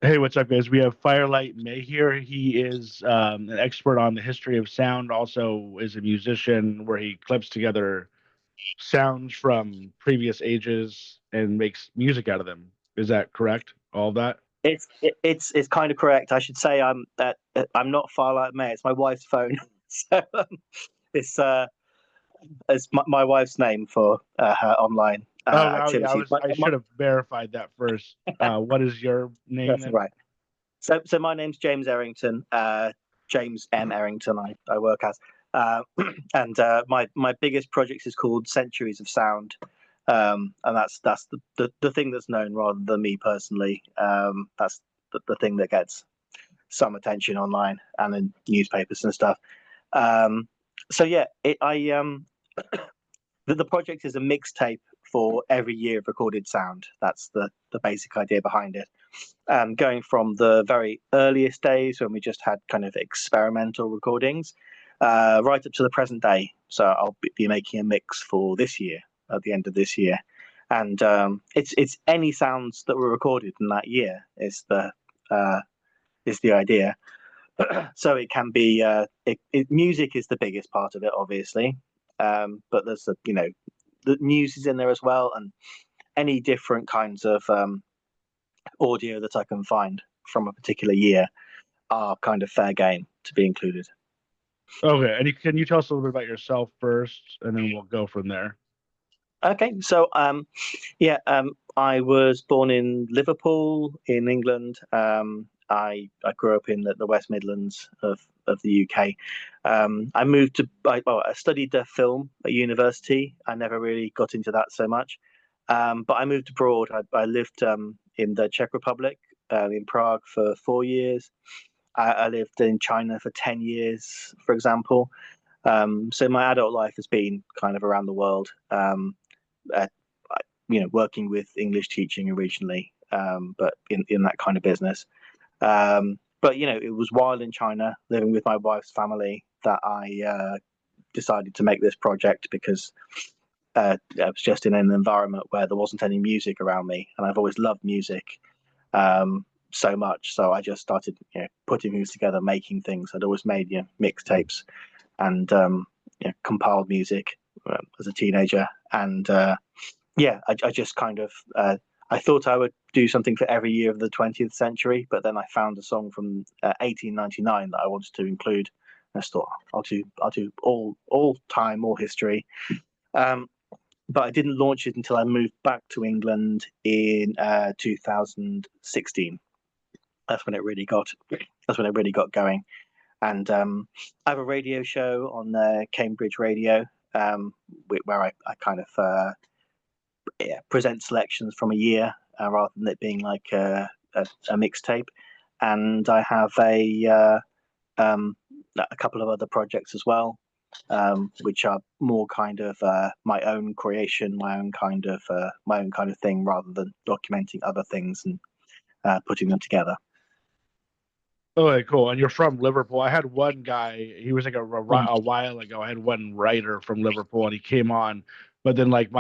Hey, what's up, guys? We have Firelight May here. He is an expert on the history of sound, also is a musician where he clips together sounds from previous ages and makes music out of them. Is that correct? All of that? It's kind of correct. I should say I'm not Firelight May. It's my wife's phone. So it's my wife's name for her online Oh, yeah, activities. I should have verified that first. What is your name That's then? right. So my name's James Errington. James M Errington. I work as, and my biggest project is called Centuries of Sound. And that's the thing that's known rather than me personally. That's the thing that gets some attention online and in newspapers and stuff. Um, so yeah, the project is a mixtape for every year of recorded sound. That's the basic idea behind it. Going from the very earliest days when we just had kind of experimental recordings, right up to the present day. So I'll be making a mix for this year at the end of this year, and it's any sounds that were recorded in that year uh, is the idea. So it can be music is the biggest part of it, obviously, but there's the news is in there as well, and any different kinds of audio that I can find from a particular year are kind of fair game to be included. Okay, and can you tell us a little bit about yourself first, and then we'll go from there. Okay, so yeah, I was born in Liverpool in England. I grew up in the West Midlands of the UK. I moved to I studied film at university. I never really got into that so much, but I moved abroad. I lived in the Czech Republic, in Prague for 4 years. I lived in China for 10 years, for example. So my adult life has been kind of around the world. Uh, working with English teaching originally, but in that kind of business. But it was while in China, living with my wife's family, that I decided to make this project because I was just in an environment where there wasn't any music around me, and I've always loved music so much. So I just started, putting things together, making things. I'd always made, mixtapes and compiled music as a teenager, and yeah, I just kind of I thought I would do something for every year of the 20th century, but then I found a song from 1899 that I wanted to include. I just thought I'll do all time, all history. Um, but I didn't launch it until I moved back to England in 2016. That's when it really got. That's when it really got going. And I have a radio show on Cambridge Radio, where I kind of present selections from a year rather than it being like a mixtape. And I have a couple of other projects as well, which are more kind of my own creation, my own kind of thing, rather than documenting other things and putting them together. Okay, cool. And you're from Liverpool. I had one guy, he was like Mm. a while ago. I had one writer from Liverpool and he came on, but then like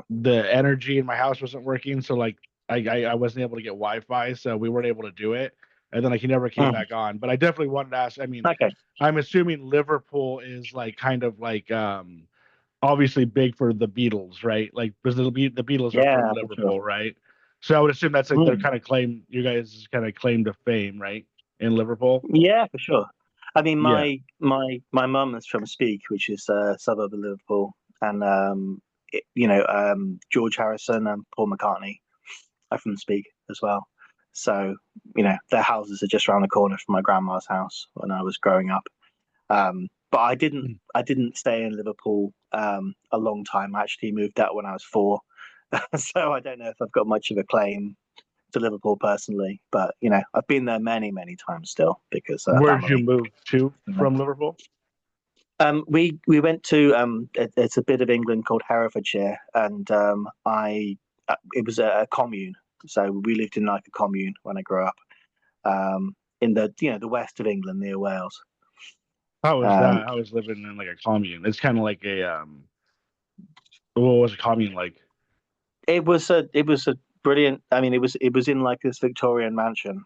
the energy in my house wasn't working, so like I wasn't able to get Wi-Fi, so we weren't able to do it. And then like he never came Mm. back on. But I definitely wanted to ask, I mean, Okay. I'm assuming Liverpool is like kind of like obviously big for the Beatles, right? Like because the Beatles are from Yeah, for sure. Liverpool, right? So I would assume that's like their Mm. kind of claim, you guys kind of claim to fame, right? In Liverpool. Yeah, for sure. I mean, Yeah. my mum is from Speke, which is a suburb of Liverpool, and George Harrison and Paul McCartney are from Speke as well. So their houses are just around the corner from my grandma's house when I was growing up. But I didn't stay in Liverpool a long time. I actually moved out when I was 4, so I don't know if I've got much of a claim to Liverpool personally. But I've been there many, many times still because Where did you family. move to from Liverpool? We went to it's a bit of England called Herefordshire, and I it was a commune, so we lived in like a commune when I grew up, in the west of England near Wales. How was Um, that? I was living in like a commune. It's kind of like a what was a commune like? it was a brilliant. I mean, it was in like this Victorian mansion,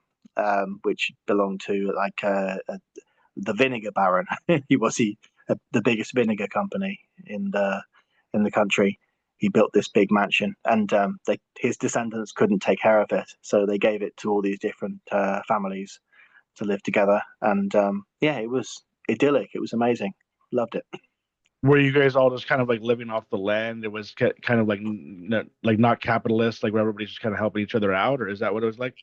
which belonged to like the vinegar baron. The biggest vinegar company in the country. He built this big mansion, and his descendants couldn't take care of it, so they gave it to all these different families to live together. And yeah, it was idyllic. It was amazing. Loved it. Were you guys all just kind of like living off the land? It was kind of like like not capitalist, like where everybody's just kind of helping each other out, or is that what it was like?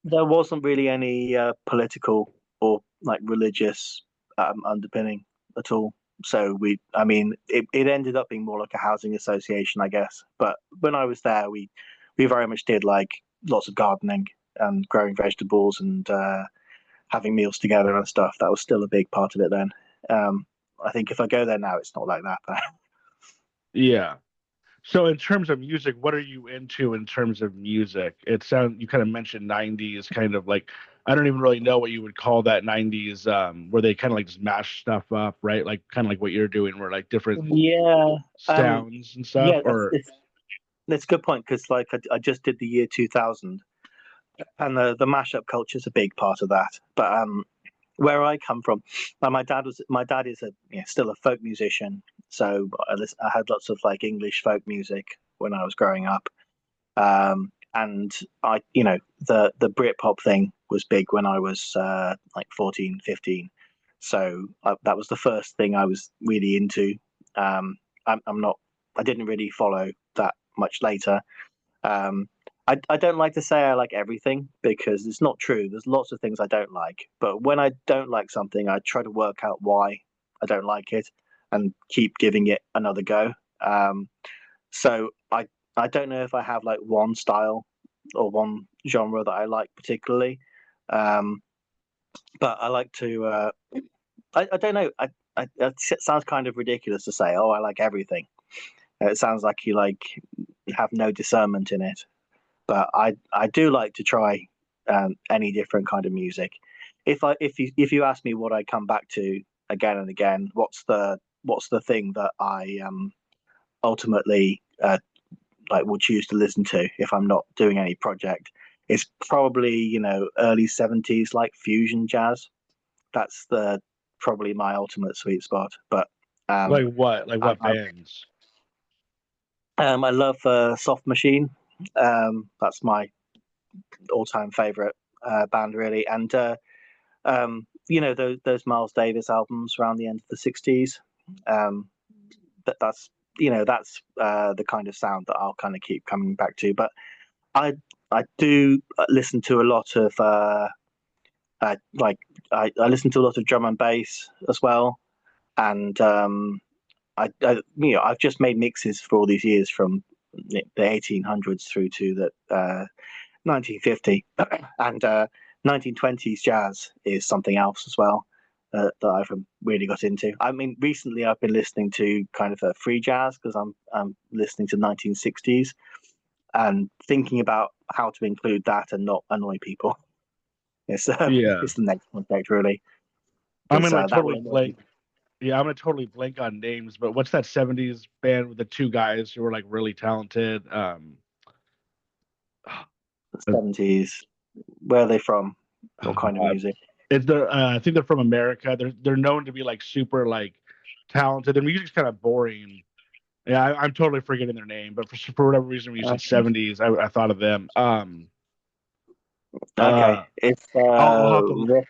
There wasn't really any political or like religious underpinning at all. So I mean, it ended up being more like a housing association, I guess. But when I was there, we very much did like lots of gardening and growing vegetables and having meals together and stuff. That was still a big part of it then. I think if I go there now, it's not like that. Yeah. So in terms of music, what are you into in terms of music? You kind of mentioned 90s, kind of like I don't even really know what you would call that 90s, where they kind of like just mash stuff up, right? Like kind of like what you're doing, where like different Yeah, sounds and stuff, yeah, or that's a good point because like I just did the year 2000, and the mashup culture is a big part of that. But where I come from, my dad is still a folk musician, so I had lots of like English folk music when I was growing up, and the Britpop thing was big when I was like 14, 15. So that was the first thing I was really into. I'm not, I didn't really follow that much later. Um, I don't like to say I like everything because it's not true. There's lots of things I don't like. But when I don't like something, I try to work out why I don't like it and keep giving it another go. So I don't know if I have like one style or one genre that I like particularly. Um, but I like to, I don't know. It sounds kind of ridiculous to say, oh, I like everything. It sounds like you like have no discernment in it. But I do like to try any different kind of music. If you ask me what I come back to again and again, what's the thing that I ultimately like will choose to listen to if I'm not doing any project? It's probably early 70s like fusion jazz. That's the probably my ultimate sweet spot. But like what? Like I what bands? I love Soft Machine. That's my all-time favorite band, really. And those Miles Davis albums around the end of the '60s. That's that's the kind of sound that I'll kind of keep coming back to. But I I do listen to a lot of like I listen to a lot of drum and bass as well, and I've just made mixes for all these years from the 1800s through to the 1950, and 1920s jazz is something else as well that I've really got into. I mean, recently I've been listening to kind of a free jazz because I'm listening to 1960s and thinking about how to include that and not annoy people. Yeah. It's the next project really I'm because gonna like that totally will annoy blank. people. Yeah, I'm gonna totally blank on names, but what's that 70s band with the two guys who were like really talented? The 70s. Where are they from? What kind of Uh, music? it's I think they're from America. They're known to be like super like talented. Their music's kind of boring. Yeah, I'm totally forgetting their name, but for whatever reason, when you said Okay. 70s, I thought of them. Okay. It's I'll have to rock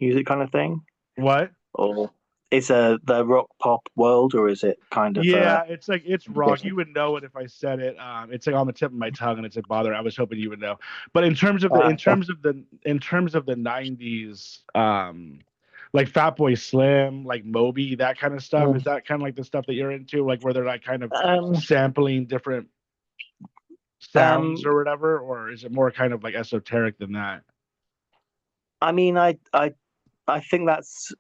music kind of thing, what? or is the rock pop world, or is it kind of Yeah, it's like it's rock. different? You would know it if I said it. It's like on the tip of my tongue, and it's like bother. I was hoping you would know. But Okay. in terms of the 90s, like Fatboy Slim, like Moby, that kind of stuff. Mm. Is that kind of like the stuff that you're into, like where they're like kind of Um, sampling different sounds um, or whatever, or is it more kind of like esoteric than that? I mean, I think that's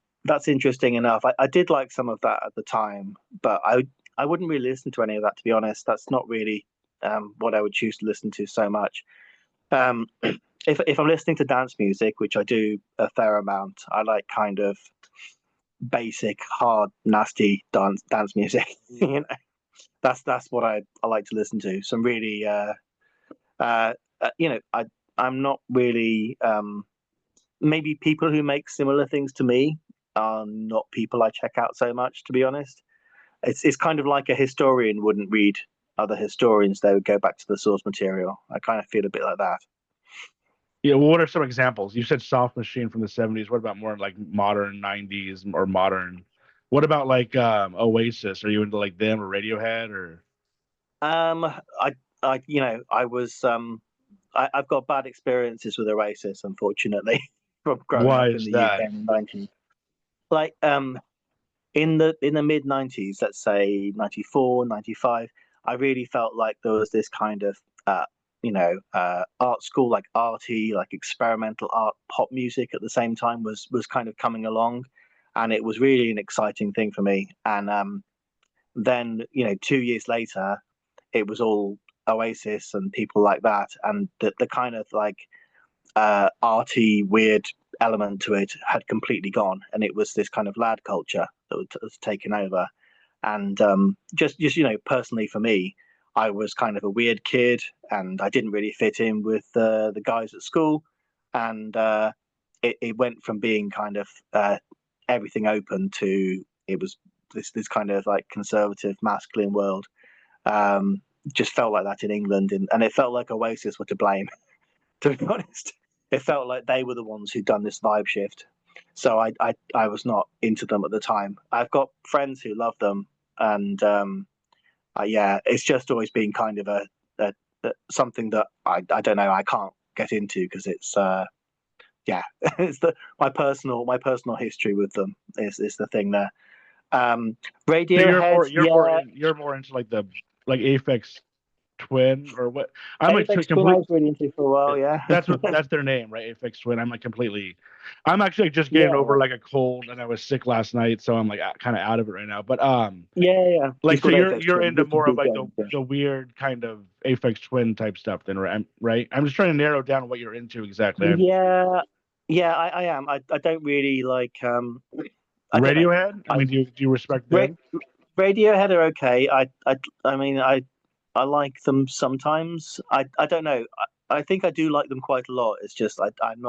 interesting enough. I did like some of that at the time, but I wouldn't really listen to any of that, to be honest. That's not really what I would choose to listen to so much. Um, if I'm listening to dance music, which I do a fair amount, I like kind of basic, hard, nasty dance music. That's what I like to listen to. Some really I'm not really. Maybe people who make similar things to me are not people I check out so much, to be honest. It's kind of like a historian wouldn't read other historians; they would go back to the source material. I kind of feel a bit like that. Yeah, well, what are some examples? You said Soft Machine from the 70s. What about more like modern 90s or modern? What about like Oasis? Are you into like them or Radiohead or Um, I was I've got bad experiences with Oasis, unfortunately, from growing why up in is the UK that? in the 90s. Like in the mid 90s, let's say 94, 95, I really felt like there was this kind of art school, like arty, like experimental art pop music at the same time was kind of coming along, and it was really an exciting thing for me. And then 2 years later, it was all Oasis and people like that, and the kind of like arty, weird element to it had completely gone, and it was this kind of lad culture that was taken over. And just personally for me, I was kind of a weird kid, and I didn't really fit in with the guys at school, and it went from being kind of everything open to it was this kind of like conservative masculine world. Just felt like that in England, and it felt like Oasis were to blame. To be honest, it felt like they were the ones who'd done this vibe shift. So I was not into them at the time. I've got friends who love them, and yeah, it's just always been kind of a something that I don't know, I can't get into because it's yeah, it's my personal history with them is the thing there. Um, So Radiohead, yeah, you're more into like the like Aphex Twin or what? I'm like Apex Twin I complete. was really into for a while, yeah. That's their name, right? Aphex Twin. I'm like completely. I'm actually like, just getting over Yeah, like a cold, and I was sick last night, so I'm like kind of out of it right now. But yeah. like You've so got Apex you're Twin, into which is more of big like game. the weird kind of Aphex Twin type stuff, then, right? Right. I'm just trying to narrow down what you're into exactly. Yeah, yeah, I am. I don't really like. I don't know. Radiohead. I I mean, do you respect Ra- them? Radiohead are okay. I mean, I like them sometimes. I don't know. I think I do like them quite a lot. It's just I'm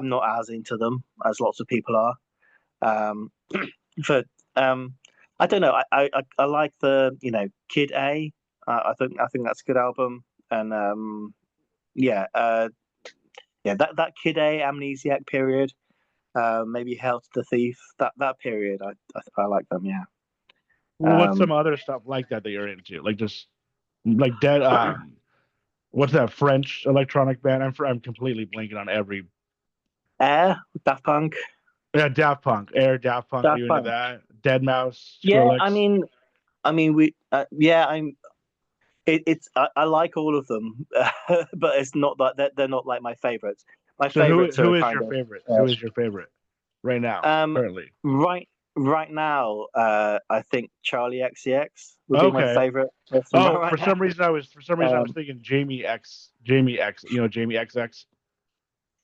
not as into them as lots of people are. Um, but I don't know. I like the Kid A. I think that's a good album. And yeah, yeah, that Kid A Amnesiac period. Maybe Hell to the Thief. That period, I like them. Yeah. Well, what's some Um, other stuff like that that you're into? Like just like dead. What's that French electronic band? I'm completely blanking on every. Air, Daft Punk. Yeah, Daft Punk. Air Daft Punk. Are Daft you into Punk. that? Dead Mouse, Yeah, Skrillex. we. Yeah, I like all of them, but it's not that they're not like my favorites. My So favorites are who is kind your of favorite? Who is your favorite right now, um currently? right right now. I think Charlie XCX would be my Okay. favorite person Oh, right now. for some reason I was Um, thinking Jamie X. You know Jamie XX.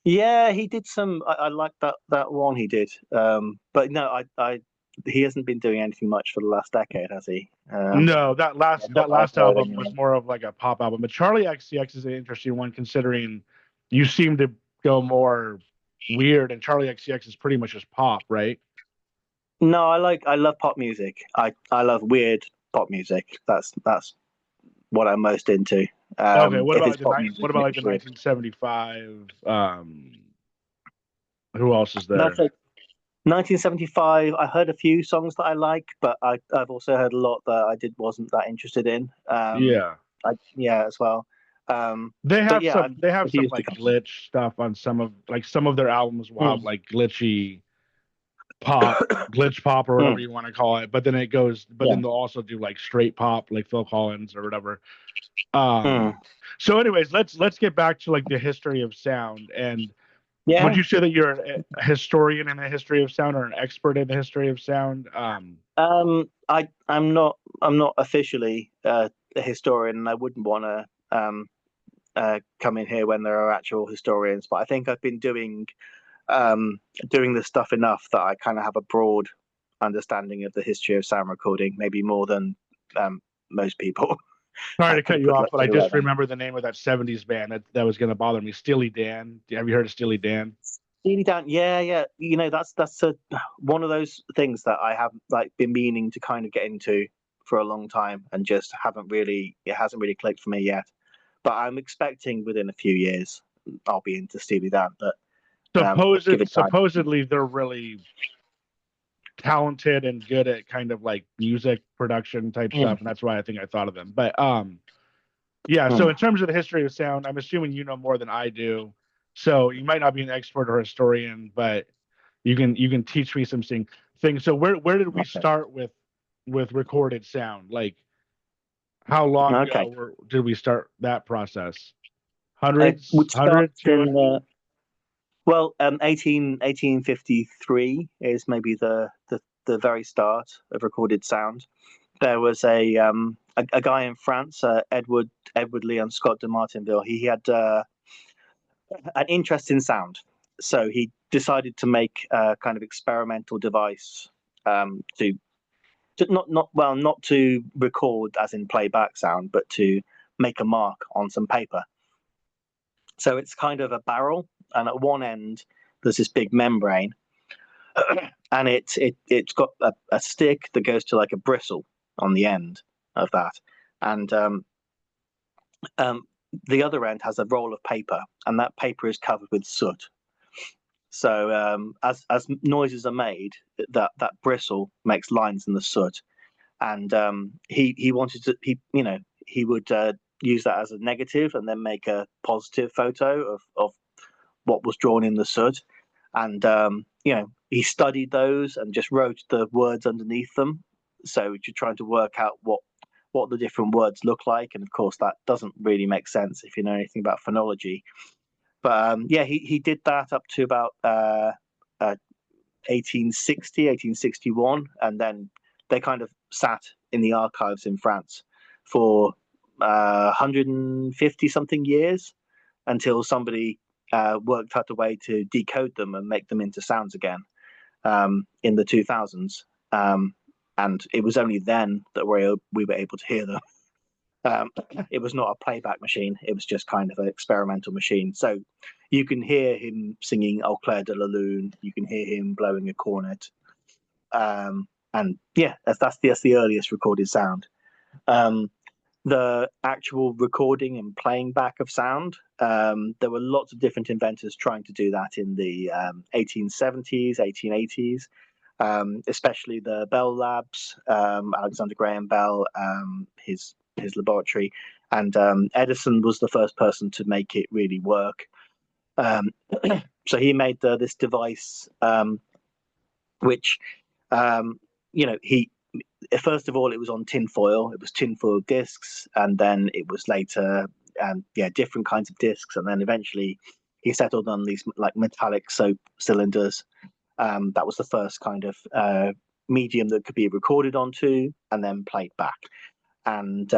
yeah, he did some. I like that one he did. But no, I he hasn't been doing anything much for the last decade, has he? No, Not that that I've last heard album was anyway. more of like a pop album. But Charlie XCX is an interesting one considering you seem to go more weird, and Charlie XCX is pretty much just pop, right? No, I love pop music. I love weird pop music. That's what I'm most into. Okay, what If about it's like pop music what and about like the it's weird. 1975? Who else is That's there? like 1975. I heard a few songs that I like, but I've also heard a lot that I wasn't that interested in. Yeah. Yeah, as well. But yeah, They have I've some used a like couple. glitch stuff on some of their albums will have Mm, like glitchy pop, glitch pop or whatever mm, you want to call it. But then but yeah. then they'll also do like straight pop, like Phil Collins or whatever. Mm, So anyways, let's get back to like the history of sound. And would yeah. you say that you're a historian in the history of sound or an expert in the history of sound? I'm not officially a historian, and I wouldn't want to come in here when there are actual historians. But I think I've been doing this stuff enough that I kind of have a broad understanding of the history of sound recording, maybe more than most people. Sorry I to could cut have you put off, like but I just remember the name of that '70s band that was going to bother me. Steely Dan. Have you heard of Steely Dan? Steely Dan. Yeah, yeah. That's one of those things that I have like been meaning to kind of get into for a long time, and just it hasn't really clicked for me yet. But I'm expecting within a few years I'll be into Steely Dan. But give it time. Supposedly they're really talented and good at kind of like music production type Mm, stuff, and that's why I think I thought of them. But yeah. So in mm. terms of the history of sound, I'm assuming you know more than I do. So you might not be an expert or historian, but you can teach me some things. So where did we Okay. start with recorded sound? Like how long Okay. ago did we start that process? It Hundreds, would start 100, in 200? 1853 is maybe the very start of recorded sound. There was a guy in France, Édouard-Léon Scott de Martinville. He had an interest in sound, so he decided to make a kind of experimental device to not to record as in playback sound, but to make a mark on some paper. So it's kind of a barrel, and at one end there's this big membrane, and it's got a stick that goes to like a bristle on the end of that, and um, the other end has a roll of paper, and that paper is covered with soot. So as noises are made, that bristle makes lines in the soot, and he wanted to he would use that as a negative and then make a positive photo of what was drawn in the soot, and he studied those and just wrote the words underneath them. So you're trying to work out what the different words look like, and of course that doesn't really make sense if you know anything about phonology. But yeah, he did that up to about 1860, 1861, and then they kind of sat in the archives in France for 150 something years until somebody worked out a way to decode them and make them into sounds again in the 2000s. And it was only then that we were able to hear them. It was not a playback machine. It was just kind of an experimental machine. So you can hear him singing "Au clair de la lune." You can hear him blowing a cornet. And yeah, that's the earliest recorded sound. Um, the actual recording and playing back of sound, there were lots of different inventors trying to do that in the 1870s, 1880s, especially the Bell Labs, Alexander Graham Bell, his laboratory, and Edison was the first person to make it really work. Um, so he made this device, which he first of all it was on tinfoil. It was tinfoil discs, and then it was later, different kinds of discs, and then eventually he settled on these like metallic soap cylinders. That was the first kind of medium that could be recorded onto and then played back. And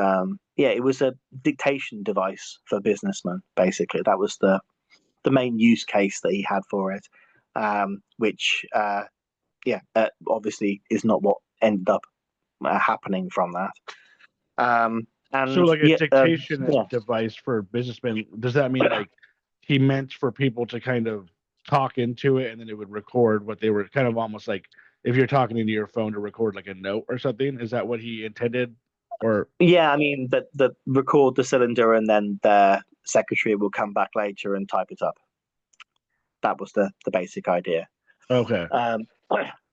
it was a dictation device for businessmen. Basically, that was the main use case that he had for it, which obviously is not what ended up happening from that. So And like a yeah, dictation yeah, device for businessmen, does that mean like he meant for people to kind of talk into it and then it would record what they were kind of almost like if you're talking into your phone to record like a note or something? Is that what he intended? Or yeah. I mean, the record the cylinder and then the secretary will come back later and type it up. That was the basic idea. okay. Um,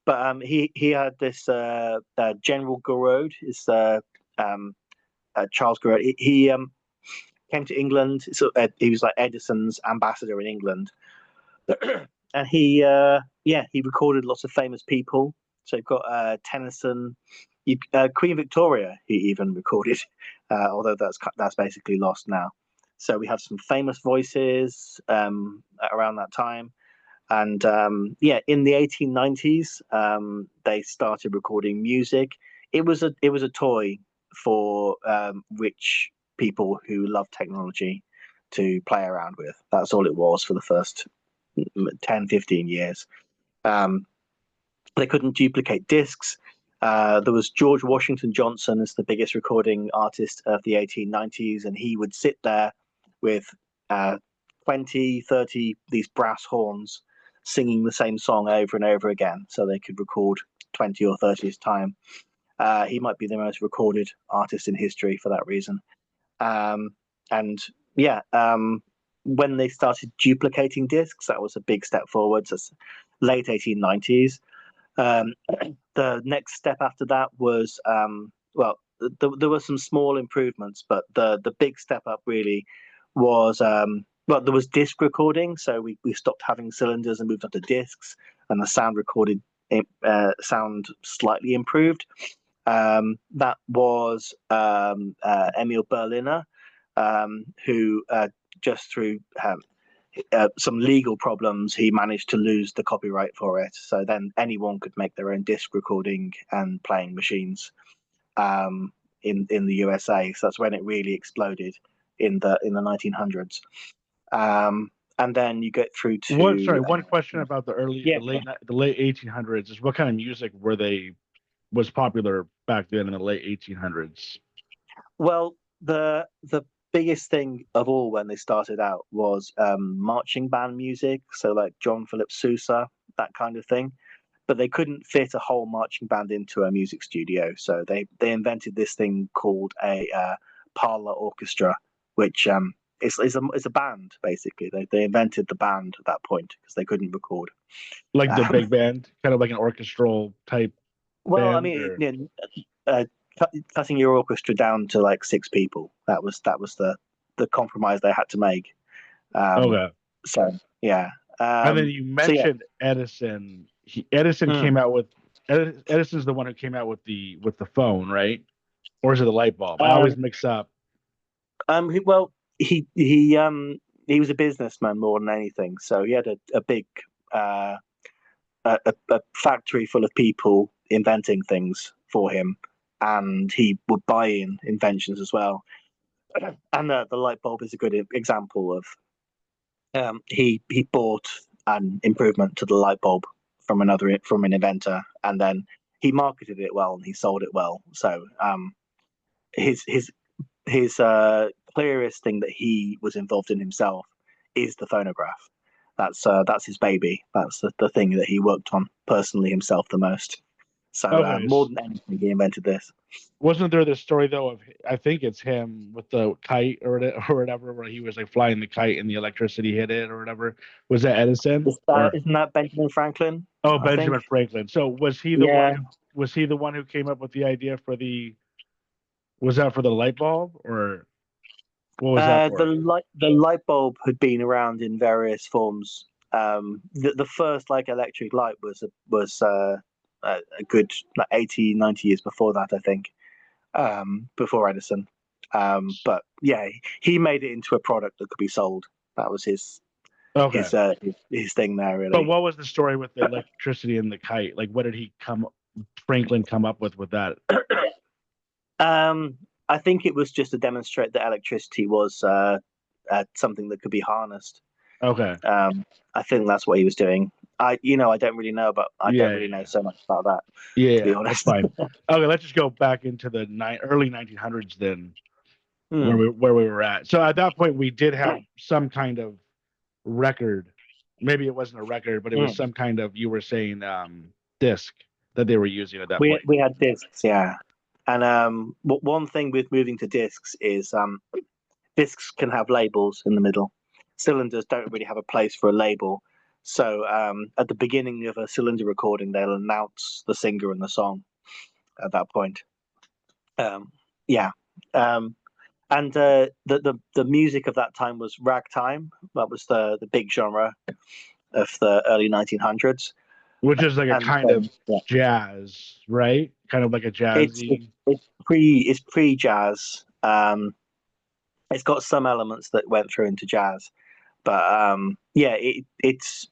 but he had this General Gouraud, is Charles Gouraud. He came to England. So he was like Edison's ambassador in England, and he recorded lots of famous people. So you've got Tennyson, Queen Victoria. He even recorded, although that's basically lost now. So we have some famous voices around that time. And in the 1890s, they started recording music. It was a toy for rich people who love technology to play around with. That's all it was for the first 10, 15 years. They couldn't duplicate discs. There was George Washington Johnson as the biggest recording artist of the 1890s, and he would sit there with 20, 30 these brass horns singing the same song over and over again so they could record 20 or 30th time. He might be the most recorded artist in history for that reason. And yeah, when they started duplicating discs, that was a big step forward. So late 1890s. The next step after that was, well, there were some small improvements, but the big step up really was, well, there was disc recording. So we stopped having cylinders and moved on to discs, and the sound recorded sound slightly improved. That was Emil Berliner, who just through some legal problems, he managed to lose the copyright for it. So then anyone could make their own disc recording and playing machines in the USA. So that's when it really exploded in the 1900s. And then you get through to one question about the late 1800s is what kind of music was popular back then in the late 1800s? Well, the biggest thing of all when they started out was marching band music, so like John Philip Sousa, that kind of thing. But they couldn't fit a whole marching band into a music studio, so they invented this thing called a parlor orchestra, which is a band basically. They invented the band at that point because they couldn't record. Like the big band, kind of like an orchestral type. Well, band, I mean, cutting your orchestra down to like 6 people. That was the compromise they had to make. Okay. So yeah. And then you mentioned Edison. Edison came out with Edison's the one who came out with the phone, right? Or is it the light bulb? I always mix up. He was a businessman more than anything. So he had a big a factory full of people inventing things for him, and he would buy in inventions as well. And the light bulb is a good example of he bought an improvement to the light bulb from an inventor, and then he marketed it well and he sold it well. So his clearest thing that he was involved in himself is the phonograph. That's his baby. That's the thing that he worked on personally himself the most. So more than anything, he invented this. Wasn't there this story though of, I think it's him with the kite or whatever, where he was like flying the kite and the electricity hit it or whatever? Was that Edison? Isn't that Benjamin Franklin? Oh, Benjamin Franklin. So was he the one? Was he the one who came up with the idea for the? Was that for the light bulb or what was that for? The light bulb had been around in various forms. The first like electric light was a good like 80, 90 years before that, I think, before Edison. But yeah, he made it into a product that could be sold. That was his thing there, really. But what was the story with the electricity and the kite? Like, what did Franklin come up with that? I think it was just to demonstrate that electricity was something that could be harnessed. Okay. I think that's what he was doing. I don't really know, but I don't really know so much about that. Yeah, to be honest. that's fine. Okay, let's just go back into the early 1900s then, where we were at. So at that point, we did have some kind of record. Maybe it wasn't a record, but it was some kind of, you were saying, disc that they were using at that point. We had discs, yeah. And one thing with moving to discs is discs can have labels in the middle. Cylinders don't really have a place for a label. So at the beginning of a cylinder recording, they'll announce the singer and the song at that point. And the music of that time was ragtime. That was the big genre of the early 1900s. Which is like a kind of jazz, right? Kind of like a jazzy. It's pre-jazz. It's got some elements that went through into jazz, but it's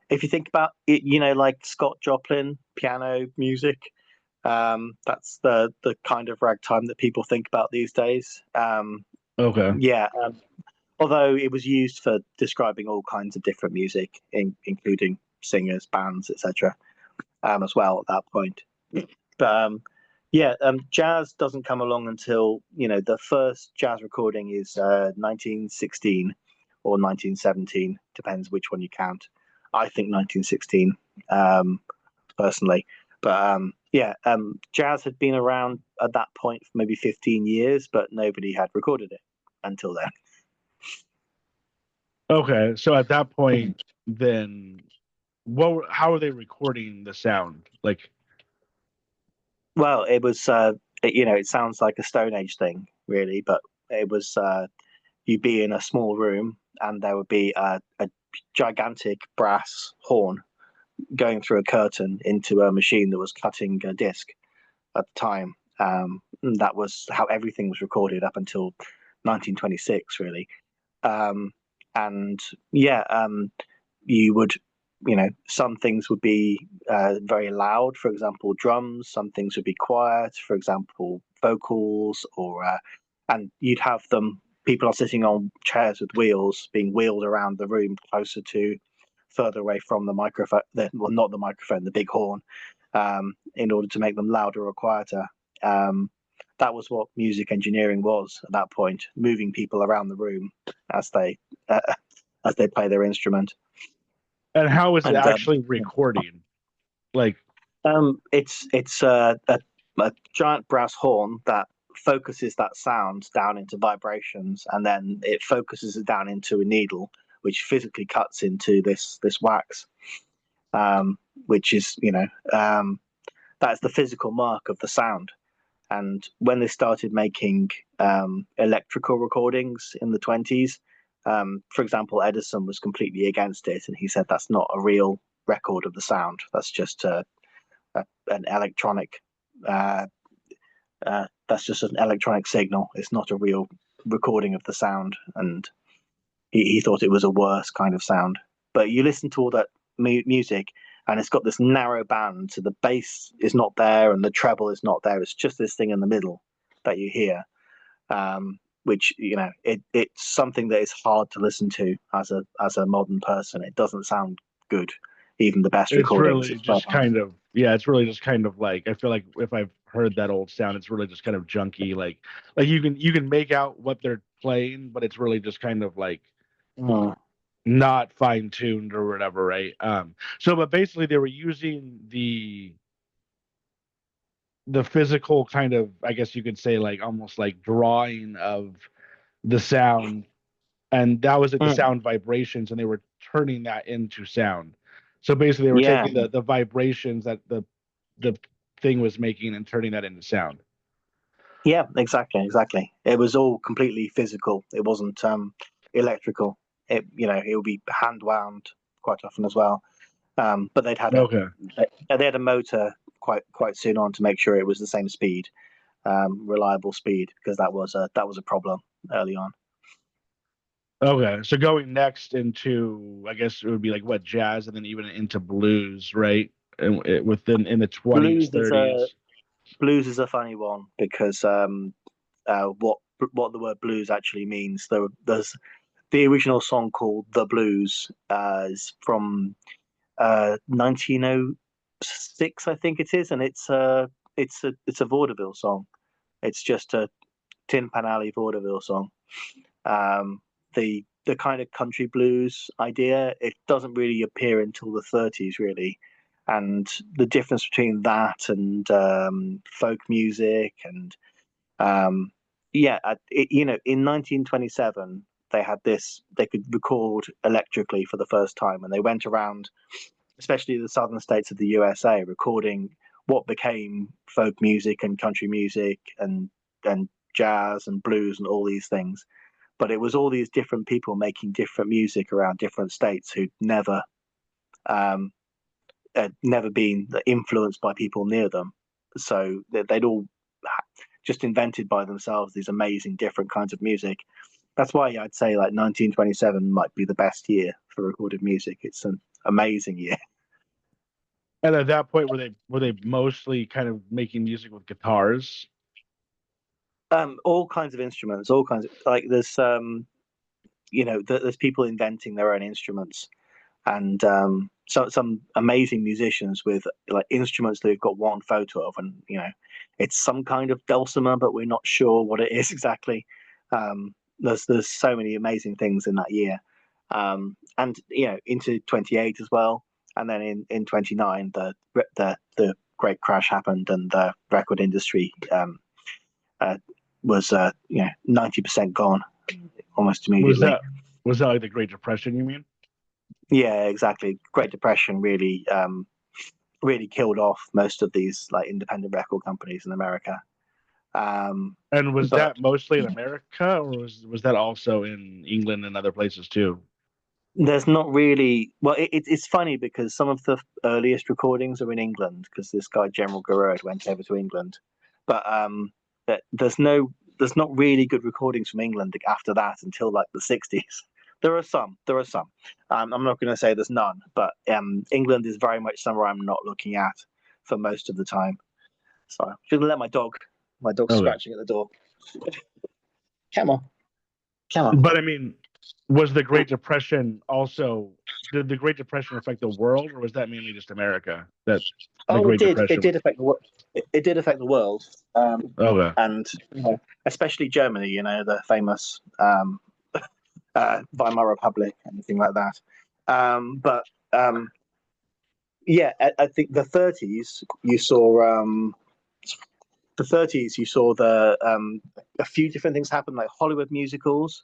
if you think about it, like Scott Joplin piano music, that's the kind of ragtime that people think about these days. Okay. Yeah. Although it was used for describing all kinds of different music, including singers, bands, etc. as well at that point. But jazz doesn't come along until the first jazz recording is 1916 or 1917, depends which one you count. I think 1916 personally, but jazz had been around at that point for maybe 15 years, but nobody had recorded it until then. Okay, so at that point, then how are they recording the sound? Like, well, it was it sounds like a Stone Age thing, really, but it was you'd be in a small room and there would be a gigantic brass horn going through a curtain into a machine that was cutting a disc at the time. That was how everything was recorded up until 1926, really. And you would, some things would be very loud, for example, drums. Some things would be quiet, for example, vocals, and you'd have people are sitting on chairs with wheels being wheeled around the room further away from the microphone, not the microphone, the big horn, in order to make them louder or quieter. That was what music engineering was at that point, moving people around the room as they play their instrument. and how is it actually recording? Like, it's a giant brass horn that focuses that sound down into vibrations, and then it focuses it down into a needle, which physically cuts into this wax, which is that's the physical mark of the sound. And when they started making electrical recordings in the 20s, for example, Edison was completely against it, and he said that's not a real record of the sound. That's just an electronic. That's just an electronic signal. It's not a real recording of the sound, and he thought it was a worse kind of sound. But you listen to all that music, and it's got this narrow band, so the bass is not there and the treble is not there. It's just this thing in the middle that you hear, which it's something that is hard to listen to as a modern person. It doesn't sound good, even the best recordings. It's really just kind of like, I feel like if I've heard that old sound, it's really just kind of junky. Like you can make out what they're playing, but it's really just kind of like not fine tuned or whatever, right? But basically they were using the physical kind of, I guess you could say, like almost like drawing of the sound, and that was like the sound vibrations, and they were turning that into sound. So basically they were taking the vibrations that the thing was making and turning that into sound. Yeah, exactly. It was all completely physical. It wasn't electrical. It would be hand wound quite often as well. But they had a motor quite soon on to make sure it was the same speed, reliable speed, because that was a problem early on. Okay, so going next into, I guess it would be like what, jazz, and then even into blues, right? And in the 20s, 30s. Blues is a funny one because what the word blues actually means. There's the original song called "The Blues" is from 1906, I think it is, and it's a vaudeville song. It's just a Tin Pan Alley vaudeville song. The kind of country blues idea, it doesn't really appear until the 30s, really. And the difference between that and folk music and in 1927 they could record electrically for the first time, and they went around, especially the southern states of the USA, recording what became folk music and country music and jazz and blues and all these things. But it was all these different people making different music around different states who'd never been influenced by people near them. So they'd all just invented by themselves these amazing different kinds of music. That's why I'd say like 1927 might be the best year for recorded music. It's an amazing year. And at that point, were they mostly kind of making music with guitars? All kinds of instruments, there's there's people inventing their own instruments. and some amazing musicians with like instruments that we've got one photo of, and it's some kind of dulcimer, but we're not sure what it is exactly. There's so many amazing things in that year, and into 28 as well, and then in 29 the great crash happened, and the record industry was 90% gone almost immediately. Was that like the Great Depression, you mean? Yeah, exactly. Great Depression really killed off most of these like independent record companies in America. And was that mostly in America, or was that also in England and other places too? There's not really. Well, it's funny because some of the earliest recordings are in England, because this guy General Garrod went over to England, but there's not really good recordings from England after that until like the 60s. There are some. I'm not going to say there's none, but England is very much somewhere I'm not looking at for most of the time. So I'm going to let my dog's scratching at the door. Come on. But I mean, was the Great Depression also? Did the Great Depression affect the world, or was that mainly just America? That the Great Depression. It did affect the world. It did affect the world, Okay. and especially Germany. The famous Weimar Republic, anything like that. But I think the 30s you saw. A few different things happen, like Hollywood musicals.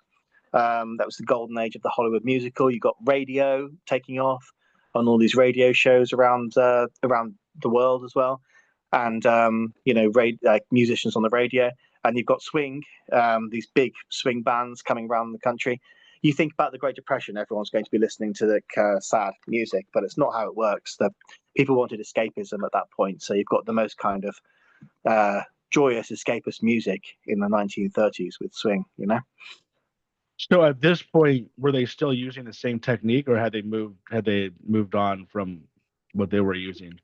That was the golden age of the Hollywood musical. You got radio taking off on all these radio shows around the world as well, and like musicians on the radio. And you've got swing, these big swing bands coming around the country. You think about the Great Depression, everyone's going to be listening to the sad music, but it's not how it works. The people wanted escapism at that point, so you've got the most kind of joyous escapist music in the 1930s with swing. So at this point, were they still using the same technique, or had they moved on from what they were using?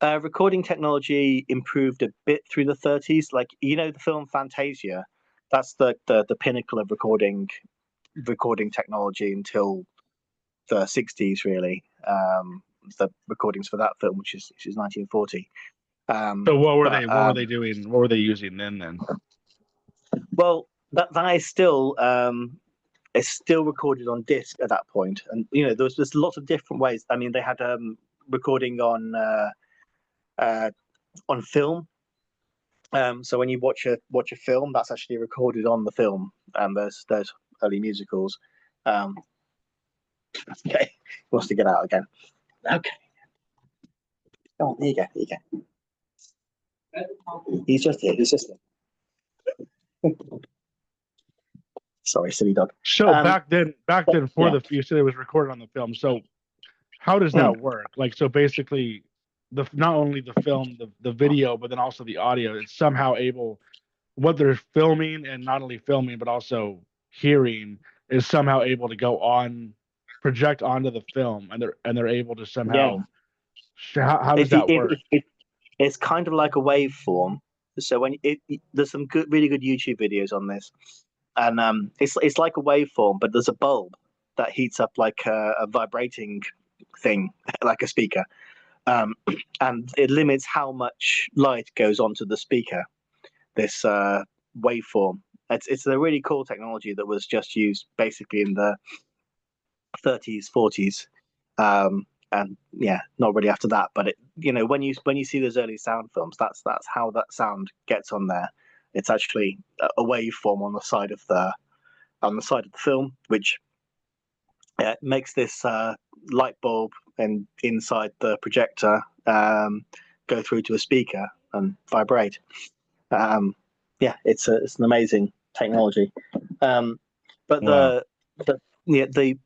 Recording technology improved a bit through the 30s. Like the film Fantasia, that's the pinnacle of recording technology until the 60s, really. The recordings for that film, which is 1940. So what were they doing? What were they using then? Well, that is still recorded on disc at that point, and there's lots of different ways. I mean, they had recording on film. So when you watch a film, that's actually recorded on the film. And there's early musicals. Okay, he wants to get out again. Okay, oh, there you go. He's just here. Sorry, silly dog. So back then, you said it was recorded on the film. So how does that work? Like, so basically, not only the film, the video, but then also the audio, it's somehow able, what they're filming and not only filming but also hearing is somehow able to project onto the film, and they're able to somehow. How does that work? It's kind of like a waveform. So there's some really good YouTube videos on this, and it's like a waveform, but there's a bulb that heats up like a vibrating thing, like a speaker, and it limits how much light goes onto the speaker. This waveform. It's a really cool technology that was just used basically in the 30s, 40s, and not really after that. But when you see those early sound films, that's how that sound gets on there. It's actually a waveform on the side of the film, which makes this light bulb and inside the projector go through to a speaker and vibrate. It's an amazing technology. But wow. The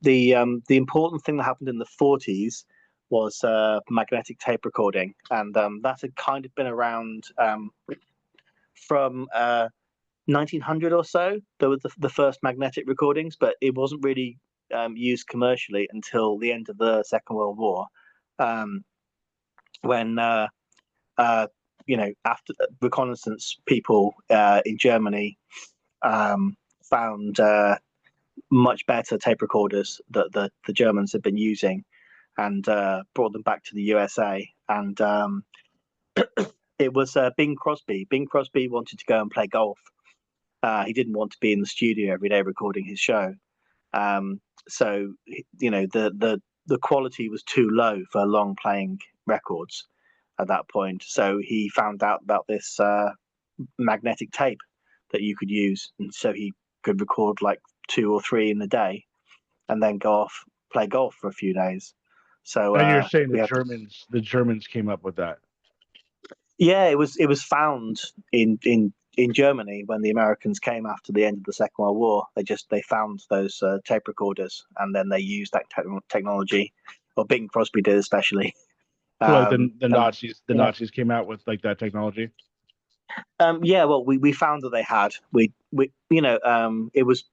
important thing that happened in the 40s was magnetic tape recording, and that had kind of been around from 1900 or so. There were the first magnetic recordings, but it wasn't really used commercially until the end of the Second World War, when after reconnaissance people in Germany found much better tape recorders that the Germans had been using, and brought them back to the USA. And it was Bing Crosby. Bing Crosby wanted to go and play golf. He didn't want to be in the studio every day recording his show. So the quality was too low for long playing records at that point. So he found out about this magnetic tape that you could use, and so he could record like 2 or 3 in a day, and then go off play golf for a few days. So And you're saying the Germans came up with that? Yeah, it was found in Germany when the Americans came after the end of the Second World War. They found those tape recorders, and then they used that technology, or Bing Crosby did especially. Like the Nazis came out with like that technology. Yeah, well, we found that they had. It was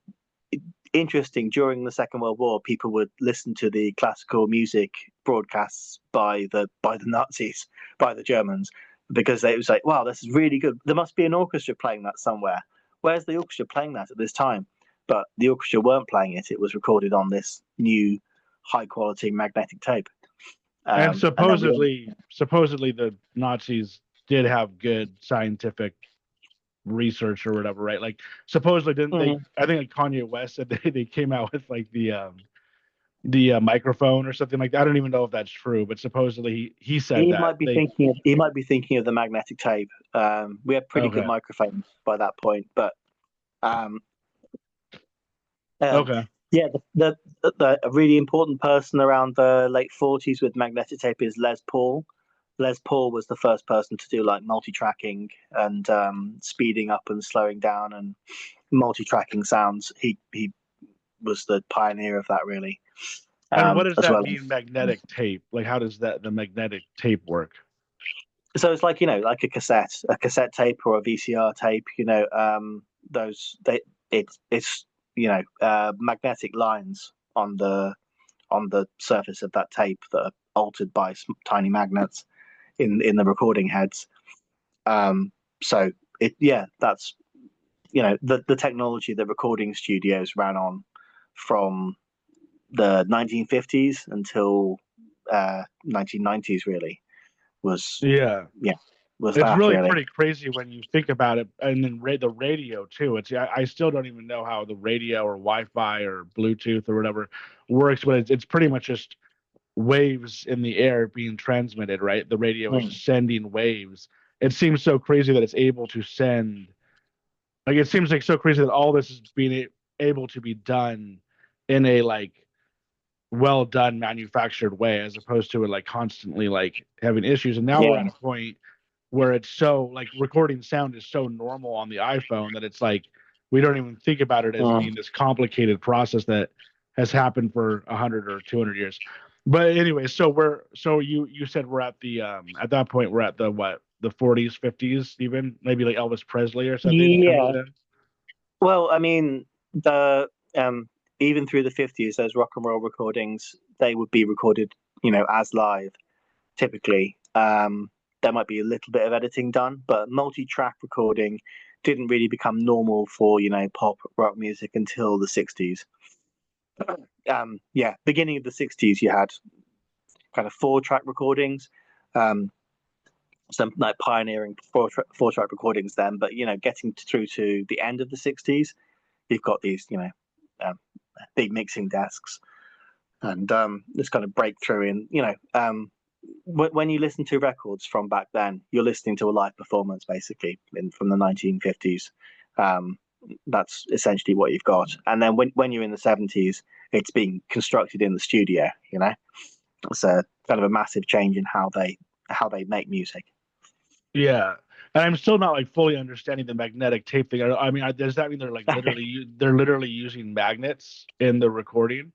interesting during the Second World War. People would listen to the classical music broadcasts by the Nazis, by the Germans, because it was like, wow, this is really good. There must be an orchestra playing that somewhere. Where's the orchestra playing that at this time? But the orchestra weren't playing it. It was recorded on this new high quality magnetic tape. And supposedly the Nazis did have good scientific research or whatever, right? Like supposedly didn't they? I think like Kanye West said they came out with like the microphone or something like that. I don't even know if that's true, but supposedly he said he that might be thinking of the magnetic tape. We had pretty good microphones by that point, but okay. Yeah, the a really important person around the late 40s with magnetic tape is Les Paul. Les Paul was the first person to do like multi-tracking and speeding up and slowing down and multi-tracking sounds. He was the pioneer of that, really. And what does that mean, magnetic tape? Like, how does the magnetic tape work? So it's like, like a cassette tape or a VCR tape. It's magnetic lines on the surface of that tape that are altered by tiny magnets in the recording heads. So that's the technology that recording studios ran on from the 1950s until 1990s, really was it's that really really pretty crazy when you think about it. And then the radio too. I still don't even know how the radio or Wi-Fi or Bluetooth or whatever works, but it's pretty much just waves in the air being transmitted, right? The radio is just sending waves. It seems so crazy that it's able to send. Like it seems like so crazy that all this is being able to be done in a like well done manufactured way, as opposed to it like constantly like having issues. And now we're at a point where it's so like recording sound is so normal on the iPhone that it's like we don't even think about it as being this complicated process that has happened for 100 or 200 years. But anyway, you said we're at the at that point we're at the what, the 40s, 50s, even maybe like Elvis Presley or something. Yeah. Well, I mean, the even through the 50s, those rock and roll recordings, they would be recorded, as live. Typically, there might be a little bit of editing done, but multi-track recording didn't really become normal for pop rock music until the 60s. Beginning of the 60s, you had kind of 4-track recordings, some like pioneering 4-track recordings then. But getting through to the end of the 60s, you've got these big mixing desks, and this kind of breakthrough in when you listen to records from back then, you're listening to a live performance basically from the 1950s. That's essentially what you've got. And then when you're in the 70s, it's being constructed in the studio. It's a kind of a massive change in how they make music. Yeah, and I'm still not like fully understanding the magnetic tape thing. I mean, does that mean they're like literally using magnets in the recording?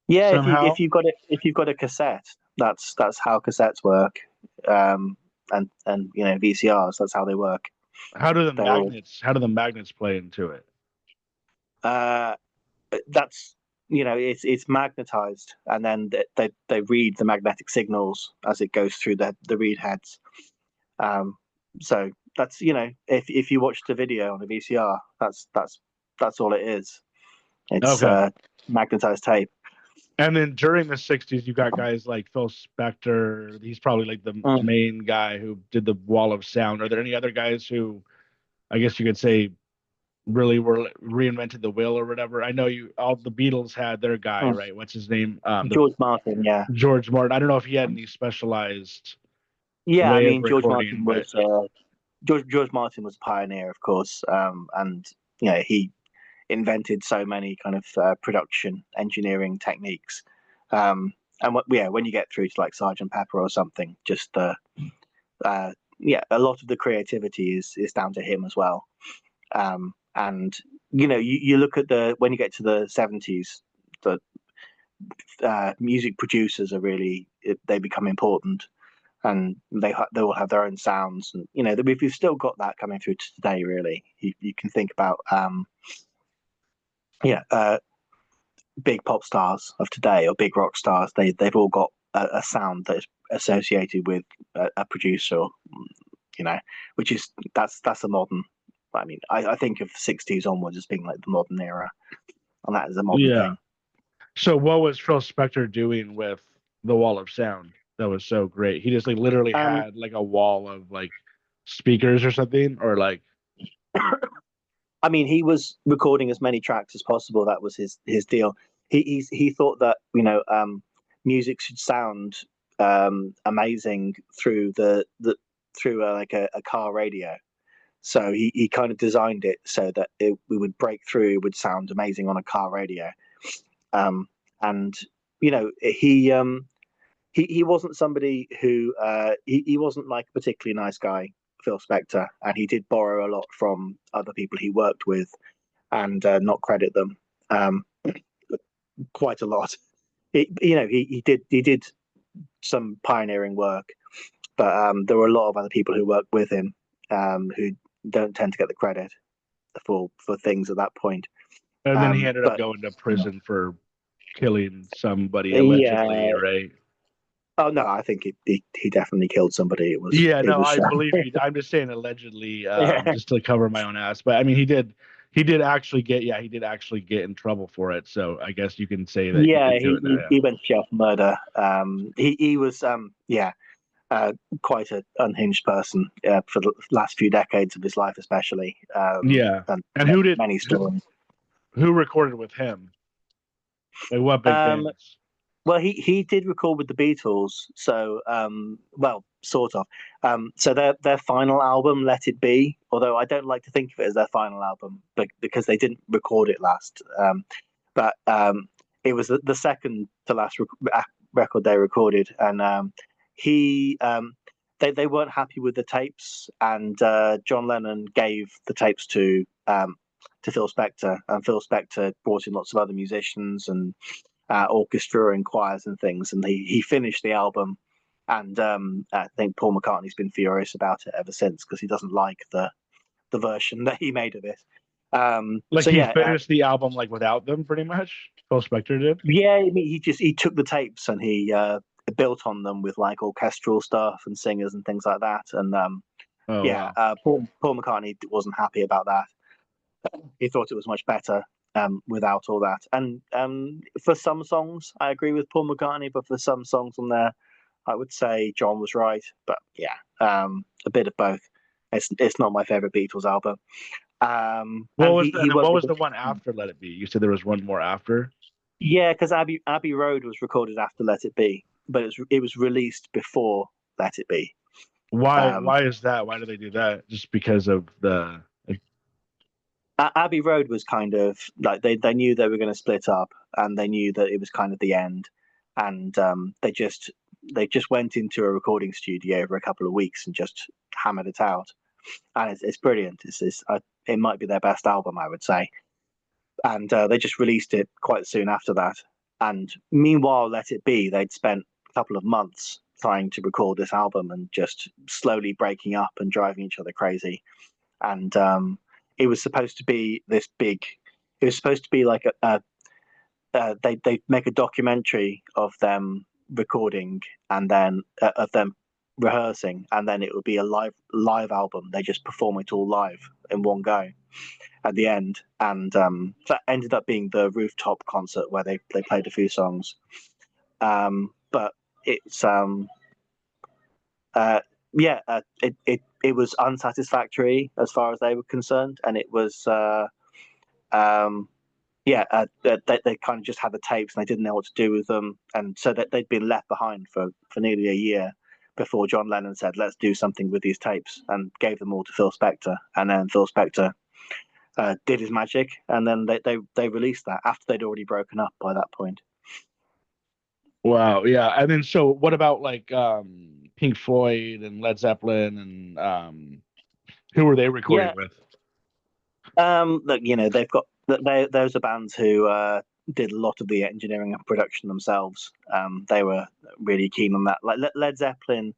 Yeah, somehow? if you've got a cassette, that's how cassettes work, and VCRs, that's how they work. How do the magnets play into it? That's it's magnetized, and then they read the magnetic signals as it goes through the read heads. So that's if you watch the video on a VCR, that's all it is. It's Okay. magnetized tape. And then during the 60s, you got guys like Phil Spector. He's probably like the Mm. main guy who did the wall of sound. Are there any other guys who, I guess you could say, really were reinvented the wheel or whatever? I know all the Beatles had their guy, Mm. right? What's his name? The George Martin, yeah. George Martin. I don't know if he had any specialized Yeah, I way of mean, George recording, Martin but was George Martin was a pioneer, of course, and he invented so many kind of production engineering techniques. When you get through to like Sergeant Pepper or something, just a lot of the creativity is down to him as well. And you look at when you get to the 70s, the music producers are really they become important, and they all have their own sounds, and we've still got that coming through to today. Really, you can think about big pop stars of today or big rock stars. They've all got a sound that is associated with a producer, which is that's a modern. I mean, I think of the 60s onwards as being like the modern era, and that is a modern yeah. thing. So what was Phil Spector doing with the wall of sound that was so great? He just like literally Um, had like a wall of like speakers or something, or like I mean, he was recording as many tracks as possible. That was his deal. He thought that music should sound amazing through through like a car radio. So he kind of designed it so that we would break through, it would sound amazing on a car radio. And he wasn't somebody who he wasn't like a particularly nice guy, Phil Spector, and he did borrow a lot from other people he worked with and not credit them quite a lot. He did some pioneering work, but there were a lot of other people who worked with him who don't tend to get the credit for things at that point. and then he ended up But going to prison for killing somebody allegedly, yeah, right? oh no, I think he definitely killed somebody. Yeah, It no, was I believe you. I'm just saying allegedly, yeah. just to cover my own ass. But I mean, he did actually get in trouble for it. So I guess you can say that he Yeah, did do it now. Yeah. he went to jail for murder. He was quite an unhinged person for the last few decades of his life, especially. Yeah. And And who did many stories. who recorded with him? Like what big Um, bands? well, he did record with the Beatles, so sort of. So their final album, Let It Be, although I don't like to think of it as their final album, but because they didn't record it last. But it was the second to last record they recorded, and he they weren't happy with the tapes, and John Lennon gave the tapes to Phil Spector, and Phil Spector brought in lots of other musicians and orchestra and choirs and things, and he finished the album. And I think Paul McCartney's been furious about it ever since because he doesn't like the version that he made of it. Like So he yeah, finished the album like without them, pretty much. Phil Spector did. yeah. I mean, he took the tapes and he built on them with like orchestral stuff and singers and things like that. And Oh wow. Paul McCartney wasn't happy about that. He thought it was much better without all that. And for some songs, I agree with Paul McCartney, but for some songs on there, I would say John was right. But yeah, a bit of both. It's not my favorite Beatles album. And he What worked with was the one after Let It Be? You said there was one more after. yeah, because Abbey Road was recorded after Let It Be, but it was released before Let It Be. Why? Um, Why is that? Why do they do that? Just because of the like, Abbey Road was kind of like they knew they were going to split up, and they knew that it was kind of the end, and they just went into a recording studio for a couple of weeks and just hammered it out, and it's brilliant. It might be their best album, I would say, and they just released it quite soon after that. And meanwhile, Let It Be, they'd spent a couple of months trying to record this album and just slowly breaking up and driving each other crazy. And it was supposed to be this big. It was supposed to be like they make a documentary of them recording and then of them rehearsing, and then it would be a live album. They just perform it all live in one go at the end, and that ended up being the rooftop concert where they played a few songs. But it's it was unsatisfactory as far as they were concerned, and it was they kind of just had the tapes and they didn't know what to do with them, and so that they'd been left behind for nearly a year before John Lennon said, "Let's do something with these tapes," and gave them all to Phil Spector, and then Phil Spector did his magic, and then they released that after they'd already broken up by that point. Wow, yeah. And then so what about like Pink Floyd and Led Zeppelin and who were they recording with? Look, they've got those are bands who did a lot of the engineering and production themselves. They were really keen on that. Like Led Zeppelin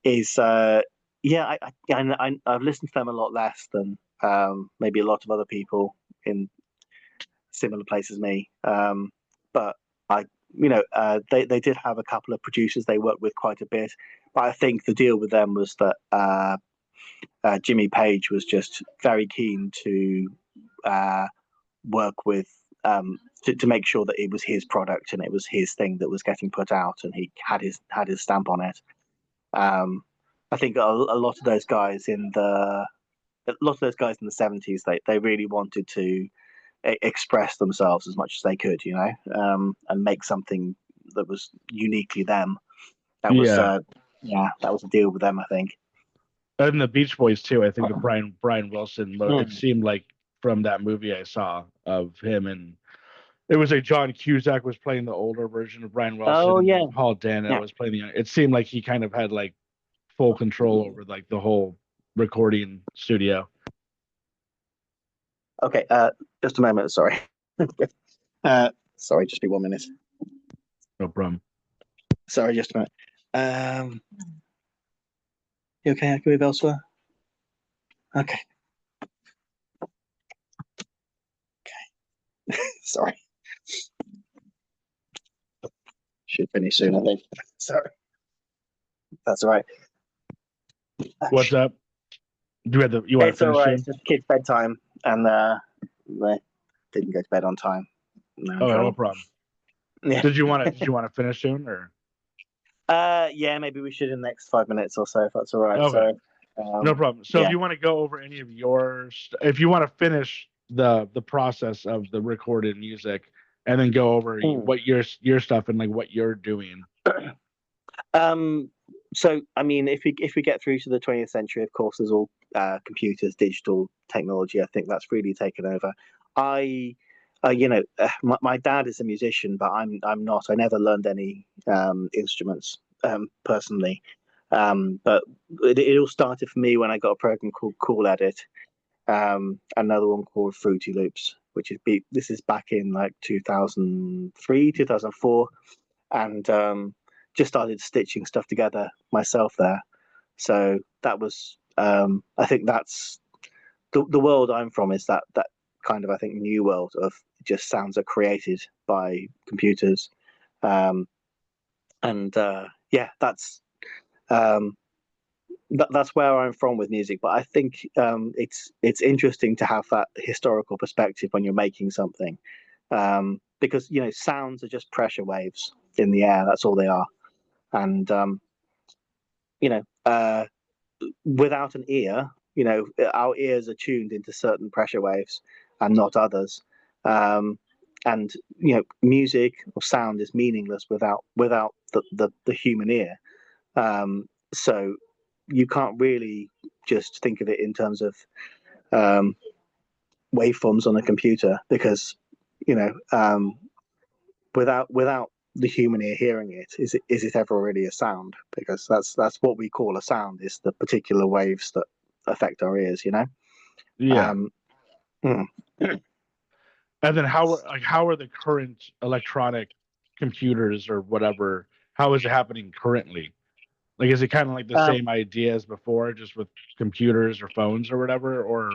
is I've listened to them a lot less than maybe a lot of other people in similar places as me. But they did have a couple of producers they worked with quite a bit. But I think the deal with them was that Jimmy Page was just very keen to work with to make sure that it was his product and it was his thing that was getting put out, and he had his stamp on it. I think a lot of those guys in the 70s, they really wanted to express themselves as much as they could, and make something that was uniquely them. That was that was a deal with them, I think. And the Beach Boys too. I think the Brian Wilson. It seemed like from that movie I saw of him, and it was like John Cusack was playing the older version of Brian Wilson. Oh yeah, and Paul Dano was playing the young. It seemed like he kind of had like full control over like the whole recording studio. Okay, just a moment. Sorry. Sorry, just be 1 minute. No problem. Sorry, just a minute. You okay? I can move elsewhere. Okay. Sorry. Should finish soon, I think. Sorry. That's all right. What's up? You want to finish soon? It's just kids' bedtime, and they didn't go to bed on time. No problem. Yeah. Did you want to finish soon, or? Yeah, maybe we should in the next 5 minutes or so, if that's all right. Okay. So, no problem. So if you want to go over any of yours, if you want to finish the process of the recorded music, and then go over what your stuff and like what you're doing. So I mean, if we get through to the 20th century, of course, there's all computers, digital technology. I think that's really taken over. My dad is a musician, but I'm not. I never learned any instruments personally. But it all started for me when I got a program called Cool Edit, another one called Fruity Loops, this is back in like 2003, 2004, and just started stitching stuff together myself there. So that was, I think that's the world I'm from, is that kind of, I think, new world of just sounds are created by computers. That's where I'm from with music. But I think it's interesting to have that historical perspective when you're making something, because sounds are just pressure waves in the air. That's all they are, and without an ear, our ears are tuned into certain pressure waves and not others. And music or sound is meaningless without the human ear. So you can't really just think of it in terms of waveforms on a computer, because without the human ear hearing it, is it ever really a sound? Because that's what we call a sound, is the particular waves that affect our ears. Yeah. And then how are the current electronic computers or whatever? How is it happening currently? Like, is it kind of like the same idea as before, just with computers or phones or whatever? Or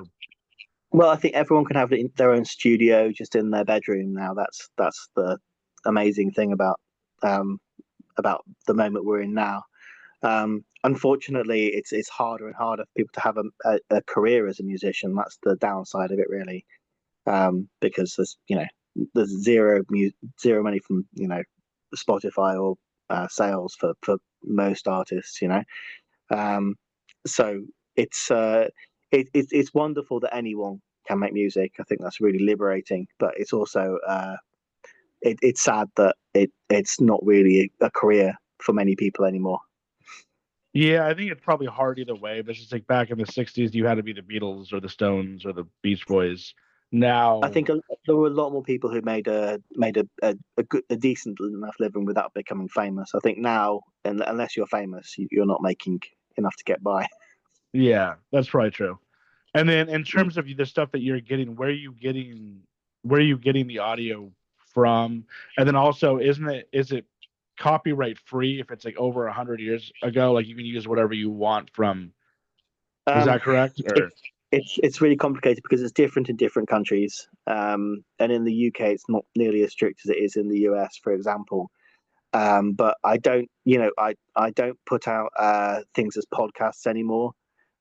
well, I think everyone can have their own studio just in their bedroom now. That's the amazing thing about the moment we're in now. Unfortunately, it's harder and harder for people to have a career as a musician. That's the downside of it, really, because there's zero money from Spotify or sales for most artists. So it's wonderful that anyone can make music. I think that's really liberating, but it's also it's sad that it's not really a career for many people anymore. Yeah, I think it's probably hard either way, but it's just like back in the 60s, you had to be the Beatles or the Stones or the Beach Boys. I Now, think there were a lot more people who made a decent enough living without becoming famous. I think now, unless you're famous, you're not making enough to get by. yeah, that's probably true. And then in terms of the stuff that you're getting, where are you getting the audio from? And then also, is it copyright free if it's like over 100 years ago? Like you can use whatever you want from. Is Um, that correct? it, Or it's really complicated because it's different in different countries. And in the UK, it's not nearly as strict as it is in the US, for example. But I don't, I don't put out things as podcasts anymore.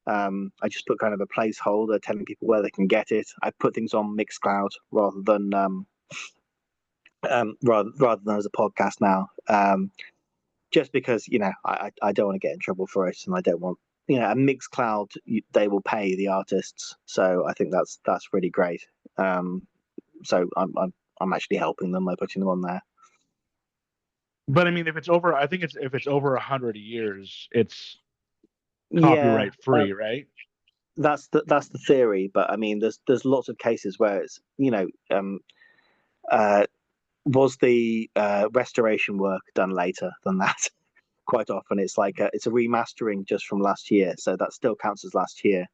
I just put kind of a placeholder telling people where they can get it. I put things on Mixcloud rather than as a podcast now. Just because I don't want to get in trouble for it, and I don't want a Mixcloud. They will pay the artists, so I think that's really great. So I'm actually helping them by putting them on there. but I mean, I think if it's over 100 years, it's Yeah, copyright free, right? that's the theory, but I mean, there's lots of cases where it's uh, was the restoration work done later than that? Quite often, it's like it's a remastering just from last year, so that still counts as last year.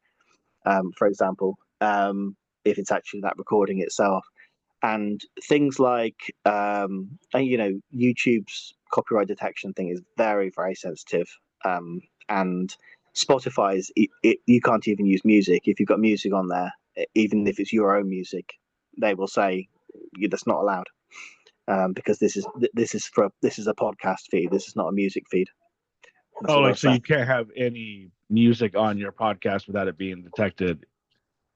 For example, if it's actually that recording itself, and things like YouTube's copyright detection thing is very very sensitive, and Spotify's you can't even use music if you've got music on there, even if it's your own music. They will say that's not allowed, because this is a podcast feed. This is not a music feed. That's Oh, what they'll like so say. you can't have any music on your podcast without it being detected.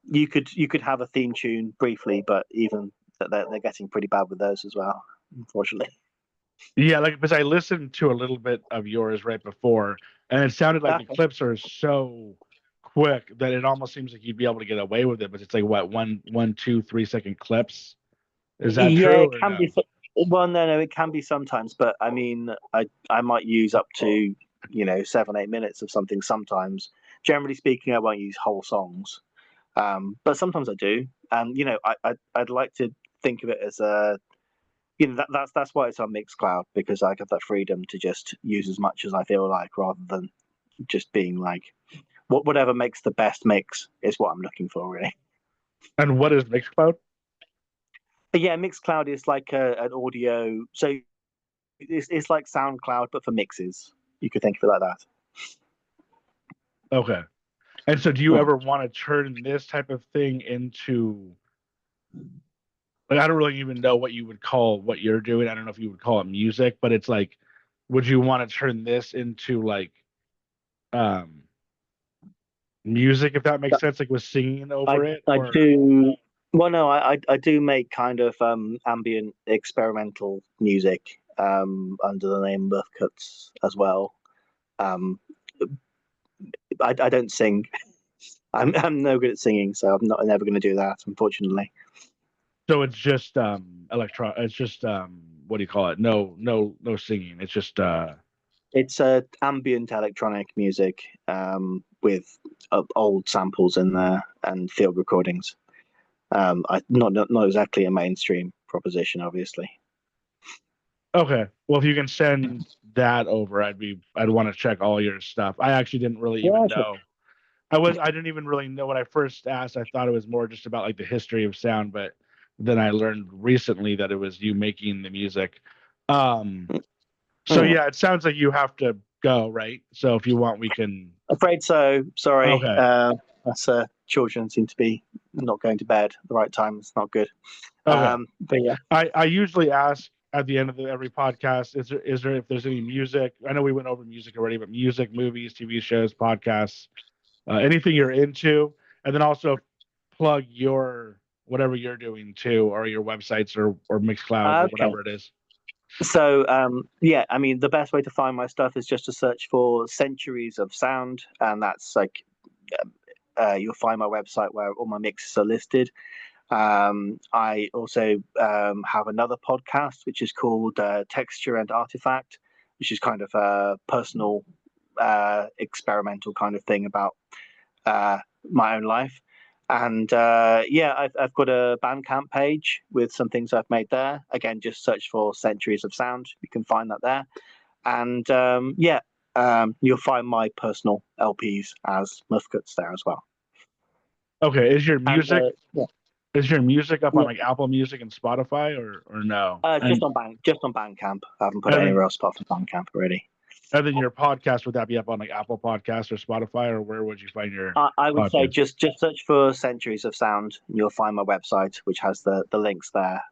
You could have a theme tune briefly, but even that they're getting pretty bad with those as well, unfortunately. Yeah, like because I listened to a little bit of yours right before, and it sounded like the Okay. clips are so quick that it almost seems like you'd be able to get away with it. But it's like what, 2, 3 second clips? Is that Yeah, true it or can no? be. Well, no, it can be sometimes, but I mean, I might use up to 7-8 minutes of something sometimes. Generally speaking, I won't use whole songs, but sometimes I do. And I'd like to think of it as a that's why it's on Mixcloud, because I have that freedom to just use as much as I feel like, rather than just being like whatever makes the best mix is what I'm looking for, really. And what is Mixcloud? But yeah, Mixcloud is like an audio, so it's like SoundCloud but for mixes. You could think of it like that. Okay. And so, do you Hmm. ever want to turn this type of thing into, like, I don't really even know what you would call what you're doing. I don't know if you would call it music, but it's like, would you want to turn this into like um music, if that makes sense, like with singing over it, I or do. Well, no, I do make kind of ambient experimental music under the name Rough Cuts as well. Um, I don't sing. I'm no good at singing, so I'm never going to do that, unfortunately. so it's just it's just what do you call it? No singing. It's just It's ambient electronic music, with old samples in there and field recordings. Not exactly a mainstream proposition, obviously. okay. Well, if you can send that over, I'd want to check all your stuff. I actually didn't really Yeah, even sure. know. I didn't even really know when I first asked. I thought it was more just about like the history of sound, but then I learned recently that it was you making the music. Um, so Mm. yeah, it sounds like you have to go, right? So if you want, we can. Afraid so. Sorry. Okay. That's children seem to be not going to bed at the right time. It's not good. Okay. But yeah. I usually ask. at the end of every podcast, is there if there's any music? I know we went over music already, but music, movies, TV shows, podcasts, anything you're into, and then also plug your whatever you're doing too, or your websites or Mixcloud or Okay. whatever it is. So yeah, I mean, the best way to find my stuff is just to search for Centuries of Sound, and that's like you'll find my website where all my mixes are listed. I also have another podcast which is called Texture and Artifact, which is kind of a personal, experimental kind of thing about my own life. And yeah, I've got a Bandcamp page with some things I've made there. Again, just search for Centuries of Sound. You can find that there. And yeah, you'll find my personal LPs as Muffcuts there as well. Okay, is your music And, yeah. is your music up on Yeah. like Apple Music and Spotify or no? Just on Bandcamp. I haven't put it anywhere else apart from Bandcamp already. And then your podcast, would that be up on like Apple Podcasts or Spotify, or where would you find your I would say podcast? just search for Centuries of Sound, and you'll find my website, which has the links there.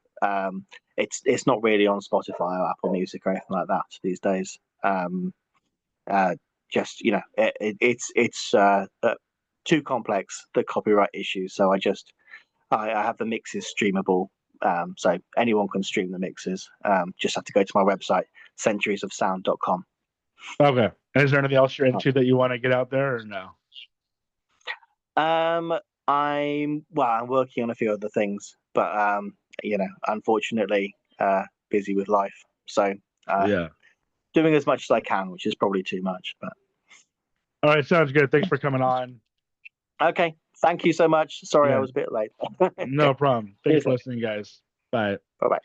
It's not really on Spotify or Apple Music or anything like that these days. Just it's too complex, the copyright issues. So I have the mixes streamable. So anyone can stream the mixes. Just have to go to my website, centuriesofsound.com. Okay. And is there anything else you're into that you want to get out there or no? I'm working on a few other things, but unfortunately, busy with life. So Yeah. doing as much as I can, which is probably too much. But All right, sounds good. Thanks for coming on. okay, thank you so much. Sorry, I was a bit late. No problem. Thanks for listening, guys. Bye. Bye-bye.